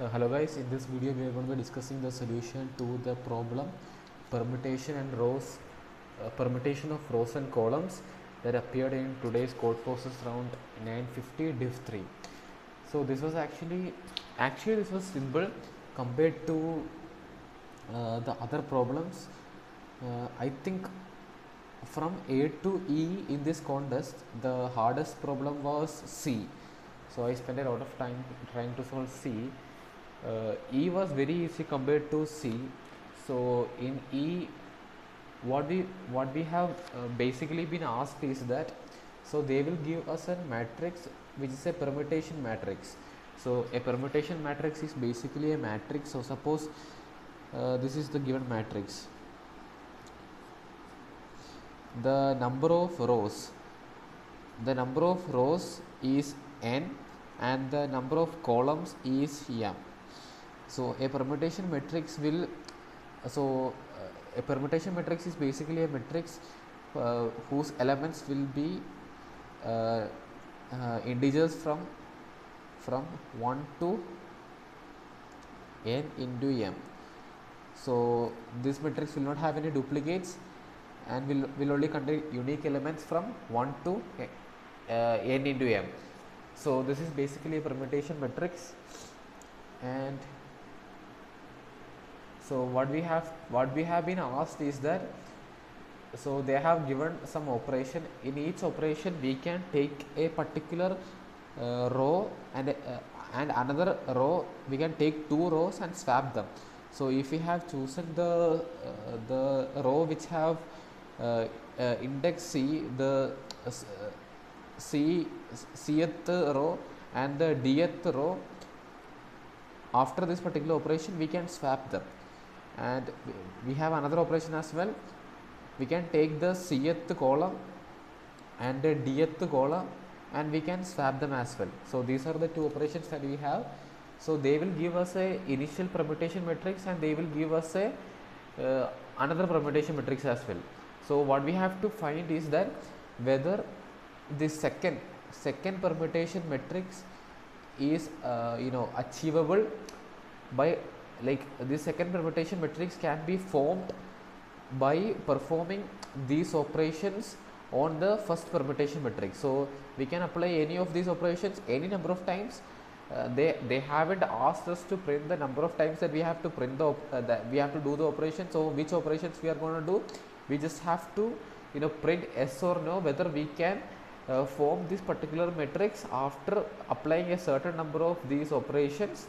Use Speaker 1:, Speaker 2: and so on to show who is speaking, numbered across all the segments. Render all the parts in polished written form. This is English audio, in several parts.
Speaker 1: Hello guys, in this video we are going to be discussing the solution to the problem permutation and permutation of rows and columns that appeared in today's Codeforces round 950 div 3. So this was actually this was simple compared to the other problems. I think from A to E in this contest the hardest problem was C. So I spent a lot of time trying to solve C. E was very easy compared to C. So in E, what we have basically been asked is that, so they will give us a matrix which is a permutation matrix. So a permutation matrix is basically a matrix. So suppose this is the given matrix. The number of rows is n and the number of columns is m. So a permutation matrix will a permutation matrix is basically a matrix whose elements will be integers from 1 to n into m. So this matrix will not have any duplicates and will only contain unique elements from 1 to n into m. So this is basically a permutation matrix. And so what we have been asked is that, so they have given some operation. In each operation we can take a particular row and another row. We can take two rows and swap them. So if we have chosen the row which have index C, the Cth row and the Dth row, after this particular operation we can swap them. And we have another operation as well. We can take the Cth column and the Dth column and we can swap them as well. So these are the two operations that we have. So they will give us a initial permutation matrix and they will give us a another permutation matrix as well. So what we have to find is that whether this second permutation matrix is achievable by, like, this second permutation matrix can be formed by performing these operations on the first permutation matrix. So we can apply any of these operations any number of times. They haven't asked us to print the number of times that we have to print that we have to do the operation. So which operations we are going to do, we just have to print yes or no whether we can form this particular matrix after applying a certain number of these operations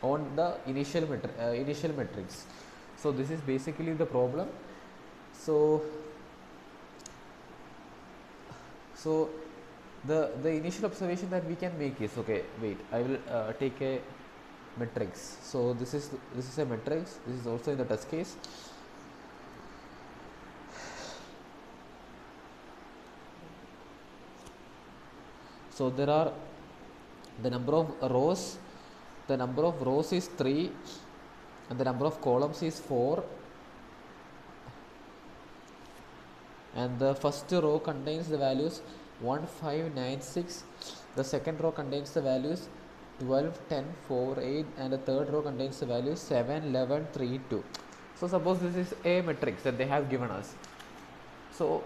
Speaker 1: on the initial matrix. So this is basically the problem. So the initial observation that we can make is, okay, wait, I will take a matrix. So this is a matrix. This is also in the test case. So there are the number of rows. The number of rows is 3 and the number of columns is 4, and the first row contains the values 1, 5, 9, 6. The second row contains the values 12, 10, 4, 8, and the third row contains the values 7, 11, 3, 2. So suppose this is a matrix that they have given us. So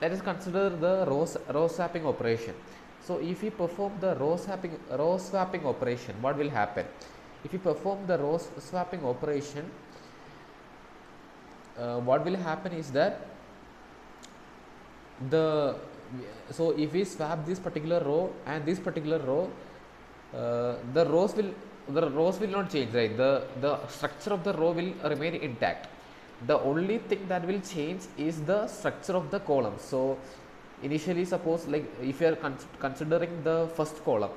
Speaker 1: let us consider the row swapping operation. So if we perform the row swapping operation, what will happen? If we perform the row swapping operation, what will happen is that so if we swap this particular row and this particular row, the rows will not change, right? The structure of the row will remain intact. The only thing that will change is the structure of the column. So initially, suppose, like, if you are considering the first column,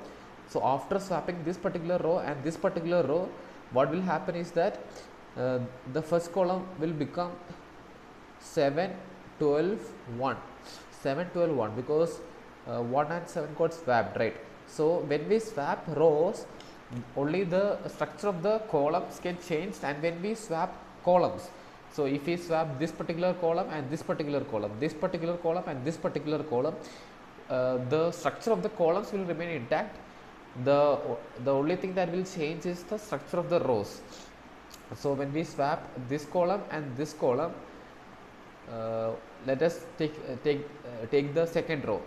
Speaker 1: so after swapping this particular row and this particular row, what will happen is that the first column will become 7, 12, 1. 7, 12, 1 because 1 and 7 got swapped, right? So when we swap rows, only the structure of the columns get changed, and when we swap columns, so if we swap this particular column and this particular column, this particular column and this particular column, the structure of the columns will remain intact, the the only thing that will change is the structure of the rows. So when we swap this column and this column, let us take the second row.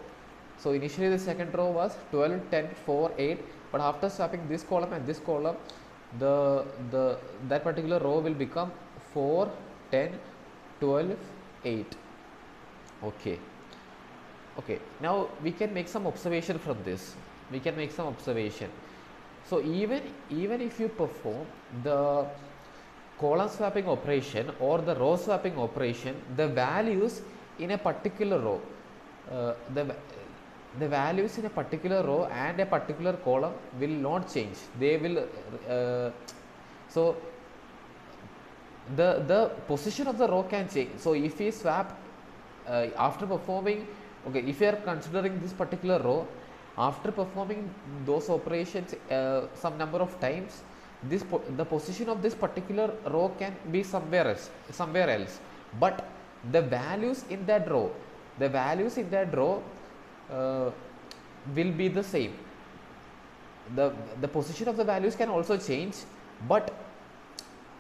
Speaker 1: So initially the second row was 12, 10, 4, 8, but after swapping this column and this column, the that particular row will become 4, 10, 12, 8. Okay. Okay, now we can make some observation from this. We can make some observation. So even if you perform the column swapping operation or the row swapping operation, the values in a particular row, uh, the the values in a particular row and a particular column will not change. They will so the position of the row can change. So if we swap after performing, okay, if you are considering this particular row, after performing those operations some number of times, the position of this particular row can be somewhere else, but the values in that row, the values in that row uh, will be the same. The position of the values can also change, but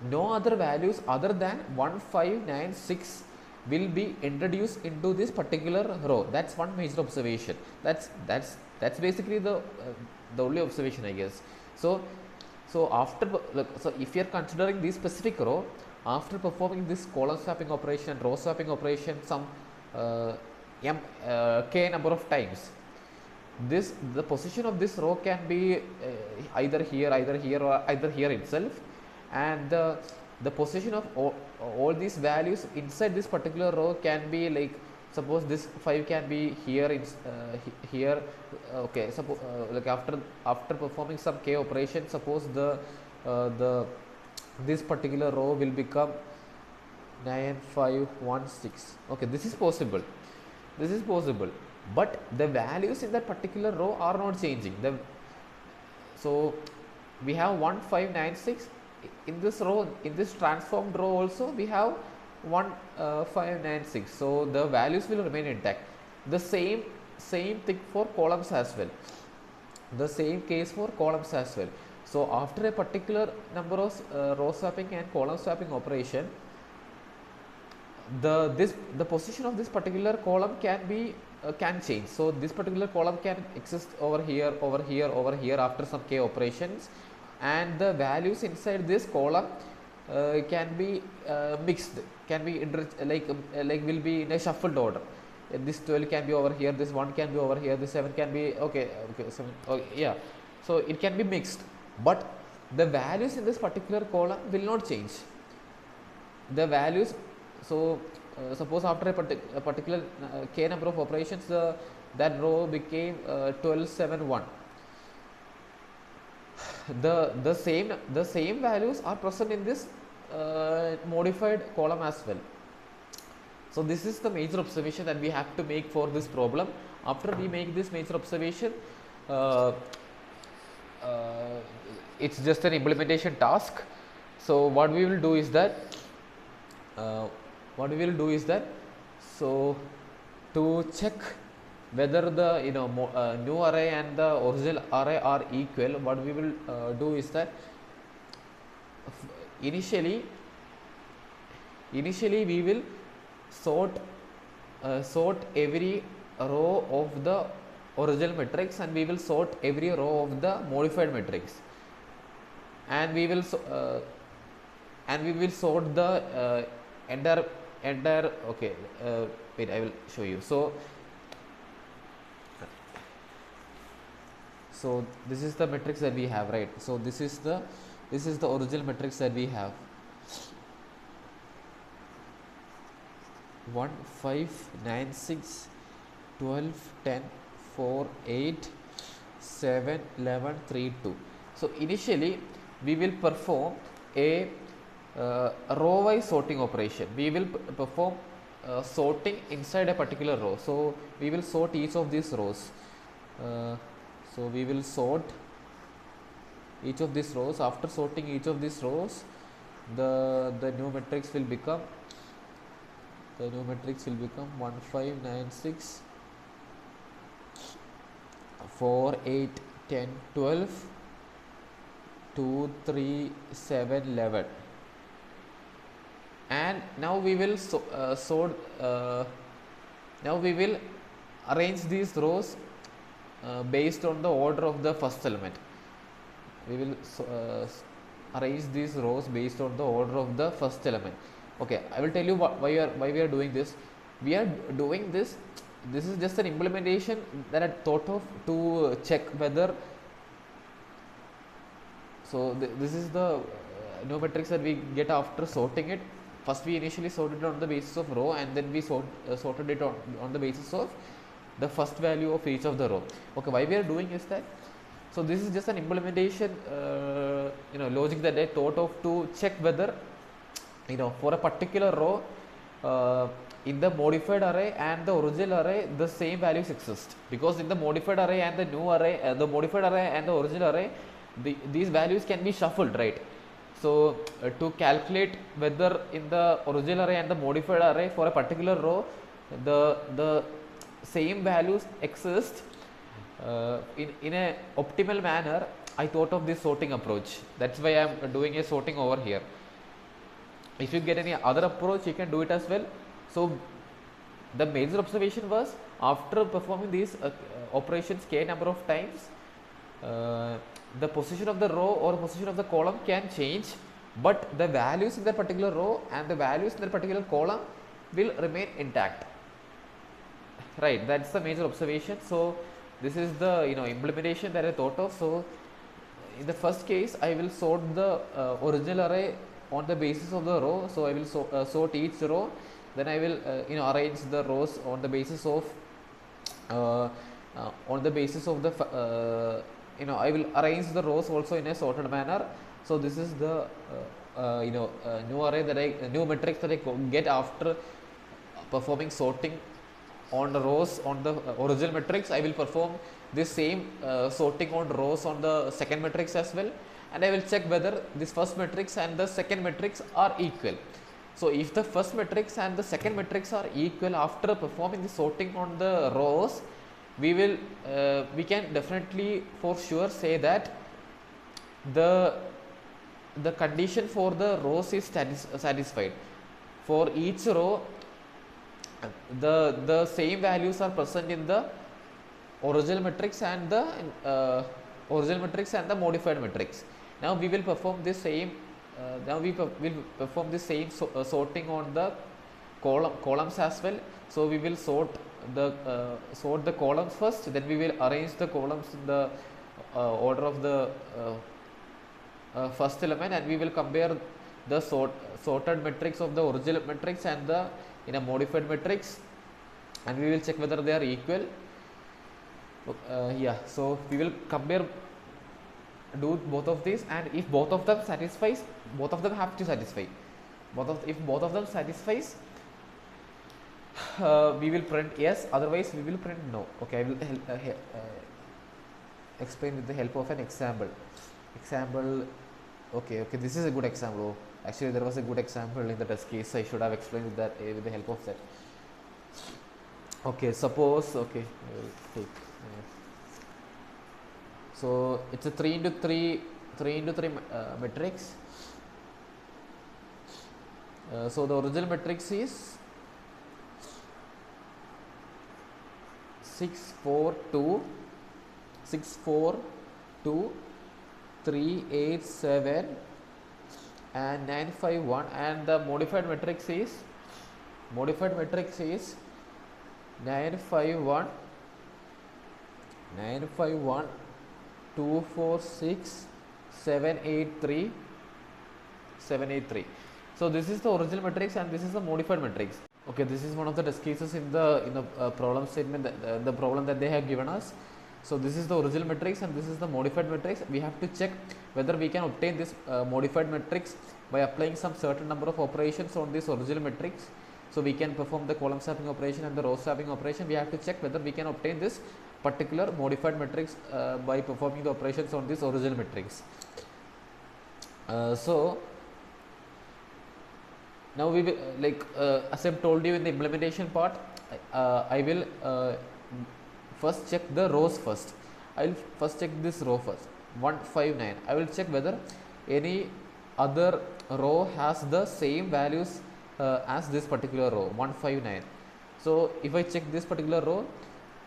Speaker 1: no other values other than 1596 will be introduced into this particular row. That's one major observation. That's basically the only observation, I guess. So after, so if you are considering this specific row, after performing this column swapping operation, row swapping operation, some uh, k number of times, the position of this row can be either here, or either here itself, and the position of all these values inside this particular row can be like, suppose this 5 can be here in here. Okay, suppose like after performing some k operation, suppose the this particular row will become 9516. Okay, this is possible, but the values in that particular row are not changing. So we have 1596 in this row. In this transformed row also we have 1596, so the values will remain intact. The same thing for columns as well, the same case for columns as well. So after a particular number of row swapping and column swapping operation, the position of this particular column can change. So this particular column can exist over here, after some k operations, and the values inside this column can be mixed, can be like will be in a shuffled order. This 12 can be over here, this 1 can be over here, this 7 can be okay 7, okay, yeah. So it can be mixed, but the values in this particular column will not change. The values, so suppose after a particular k number of operations, that row became 1271. The same values are present in this modified column as well. So this is the major observation that we have to make for this problem. After we make this major observation, uh, it's just an implementation task. So what we will do is that so to check whether the new array and the original array are equal, what we will do is that initially we will sort every row of the original matrix, and we will sort every row of the modified matrix, and we will sort the entire okay, wait, I will show you. So this is the matrix that we have, right? So this is the original matrix that we have. 1 5 9 6 12 10 4 8 7 11 3 2. So initially we will perform a row wise sorting operation. We will perform sorting inside a particular row. So we will sort each of these rows. So we will sort each of these rows. After sorting each of these rows, the new matrix will become 1596 4 8 10, 12, 2, 3, 7, 11. And now we will now we will arrange these rows based on the order of the first element. We will arrange these rows based on the order of the first element. Okay, I will tell you why we are doing this. We are doing this. This is just an implementation that I thought of to check whether. So this is the new matrix that we get after sorting it. First we initially sorted it on the basis of row, and then we sorted it on the basis of the first value of each of the row. Okay, why we are doing is that, so this is just an implementation logic that I thought of to check whether for a particular row in the modified array and the original array the same values exist, because in the modified array and the new array, the modified array and the original array, these values can be shuffled, right? So to calculate whether in the original array and the modified array for a particular row the same values exist in a optimal manner, I thought of this sorting approach. That's why I am doing a sorting over here. If you get any other approach, you can do it as well. So the major observation was, after performing these operations k number of times, the position of the row or position of the column can change, but the values in that particular row and the values in that particular column will remain intact, right? That's the major observation. So this is the implementation that I thought of. So in the first case, I will sort the original array on the basis of the row. So I will sort each row, then I will arrange the rows on the basis of the I will arrange the rows also in a sorted manner. So this is the new matrix that I get after performing sorting on the rows on the original matrix. I will perform this same sorting on rows on the second matrix as well, and I will check whether this first matrix and the second matrix are equal. So if the first matrix and the second matrix are equal after performing the sorting on the rows, we can definitely for sure say that the condition for the rows is satisfied. For each row, the same values are present in the original matrix and the modified matrix. Now we will perform the same. Will perform the same sorting on the columns as well. So we will sort the columns first, then we will arrange the columns in the order of the first element, and we will compare the sorted matrix of the original matrix and the modified matrix, and we will check whether they are equal. So we will compare, do both of these, and if both of them satisfies, both of them have to satisfy. If both of them satisfies, we will print yes, otherwise we will print no. Okay, I will explain with the help of an example. Okay, this is a good example. Actually, there was a good example in the test case. I should have explained that with the help of that. Okay, suppose, okay, I will take. So it's a 3 into 3 matrix. So the original matrix is 6, 4, 2, 3, 8, 7 and 9, 5, 1, and the modified matrix is 9, 5, 1, 2, 4, 6, 7, 8, 3, 7, 8, 3. So this is the original matrix and this is the modified matrix. Okay, this is one of the test cases in the problem statement, the problem that they have given us. So this is the original matrix and this is the modified matrix. We have to check whether we can obtain this modified matrix by applying some certain number of operations on this original matrix. So we can perform the column swapping operation and the row swapping operation. We have to check whether we can obtain this particular modified matrix by performing the operations on this original matrix. So now we will, as I have told you in the implementation part, I will first check the rows first. I'll first check this row first. 159. I will check whether any other row has the same values as this particular row 159. So if I check this particular row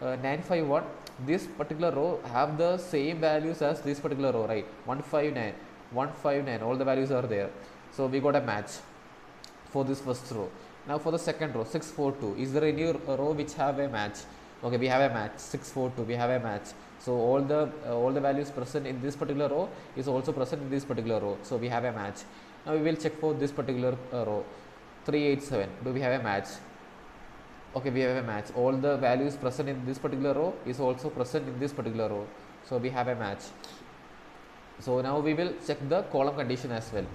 Speaker 1: 951, this particular row have the same values as this particular row, right? 159, 159, all the values are there. So we got a match for this first row. Now for the second row 642, is there any row which have a match? Okay, we have a match. 642, we have a match. So all the values present in this particular row is also present in this particular row, so we have a match. Now we will check for this particular row 387, do we have a match? Okay, we have a match. All the values present in this particular row is also present in this particular row, so we have a match. So now we will check the column condition as well.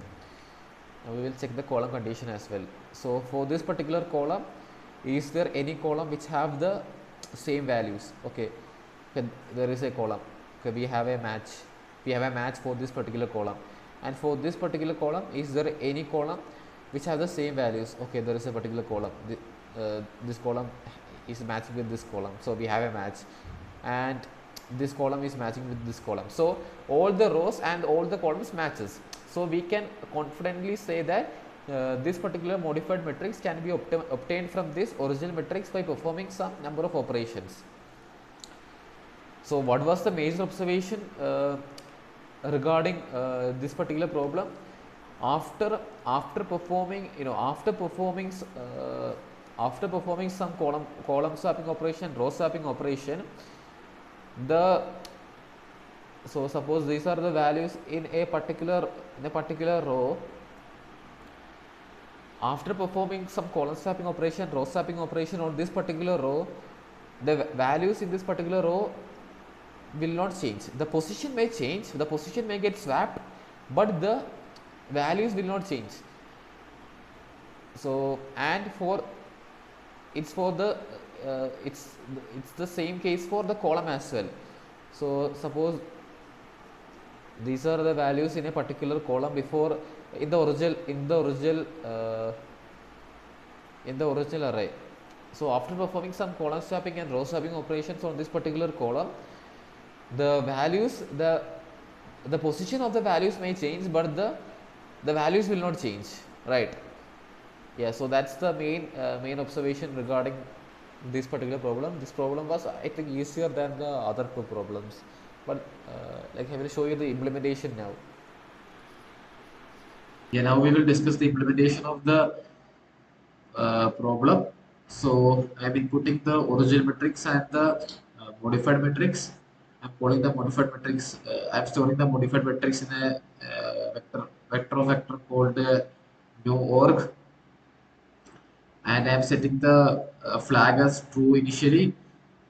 Speaker 1: Now we will check the column condition as well. So for this particular column, is there any column which have the same values? Okay, there is a column. Okay, we have a match. We have a match for this particular column. And for this particular column, is there any column which have the same values? Okay, there is a particular column. This column is matching with this column, so we have a match. And this column is matching with this column. So all the rows and all the columns matches. So we can confidently say that this particular modified matrix can be obtained from this original matrix by performing some number of operations. So what was the major observation regarding this particular problem? After performing some column swapping operation, row swapping operation, so suppose these are the values in a particular row. After performing some column swapping operation, row swapping operation on this particular row, the values in this particular row will not change. The position may change, the position may get swapped, but the values will not change. So and for it's the same case for the column as well. So suppose these are the values in a particular column before in the original array. So after performing some column swapping and row swapping operations on this particular column, the values, the position of the values may change, but the values will not change, right? Yeah, so that's the main observation regarding this particular problem. This problem was, I think, easier than the other two problems, but like I will show you the implementation now.
Speaker 2: Yeah, now we will discuss the implementation of the problem. So I'm inputting the original matrix and the modified matrix. I'm calling the modified matrix. I'm storing the modified matrix in a vector called new org, and I'm setting the flag as true initially.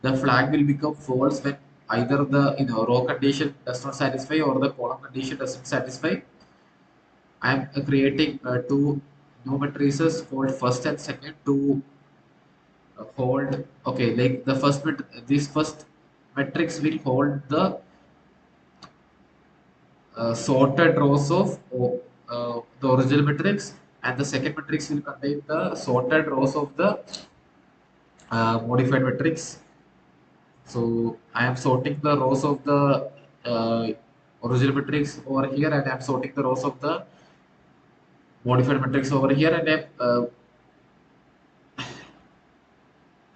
Speaker 2: The flag will become false when either the row condition does not satisfy or the column condition doesn't satisfy. I'm creating two new matrices called first and second to hold. Okay, like the this first matrix will hold the sorted rows of the original matrix, and the second matrix will contain the sorted rows of the modified matrix. So I am sorting the rows of the uh, original matrix over here, and I am sorting the rows of the modified matrix over here,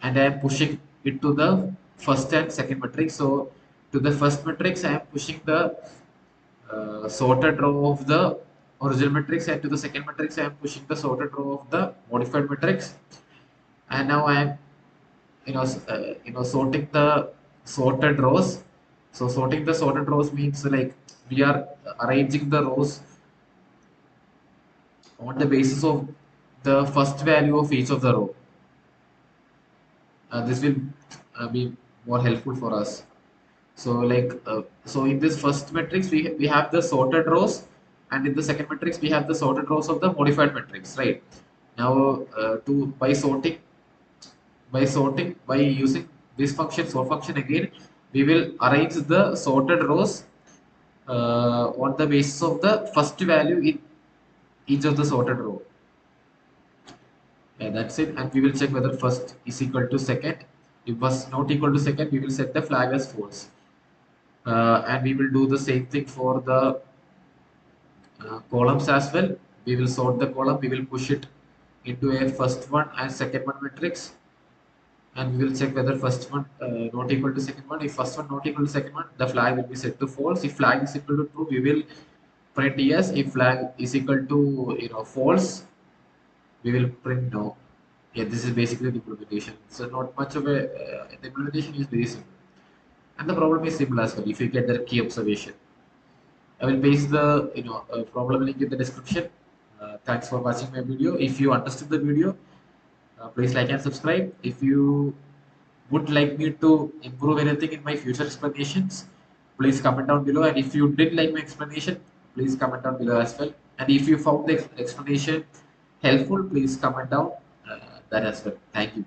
Speaker 2: and I am pushing it to the first and second matrix. So to the first matrix, I am pushing the sorted row of the original matrix, and to the second matrix, I am pushing the sorted row of the modified matrix. And now I am sorting the sorted rows. So sorting the sorted rows means like we are arranging the rows on the basis of the first value of each of the row. This will be more helpful for us. So so in this first matrix we have the sorted rows, and in the second matrix we have the sorted rows of the modified matrix, right? Now to by using this function sort function again, we will arrange the sorted rows on the basis of the first value in each of the sorted row. Yeah, that's it, and we will check whether first is equal to second. If first not equal to second, we will set the flag as false. And we will do the same thing for the columns as well. We will sort the column, we will push it into a first one and second one matrix, and we will check whether first one not equal to second one. If first one not equal to second one, the flag will be set to false. If flag is equal to true, we will print yes. If flag is equal to false, we will print no. Yeah, this is basically the implementation. So not much of a the implementation is very simple, and the problem is simple as well. If you get the key observation, I will paste the problem link in the description. Thanks for watching my video. If you understood the video, please like and subscribe. If you would like me to improve anything in my future explanations, please comment down below. And if you did like my explanation, please comment down below as well. And if you found the explanation helpful, please comment down that as well. Thank you.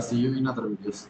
Speaker 2: See you in other videos.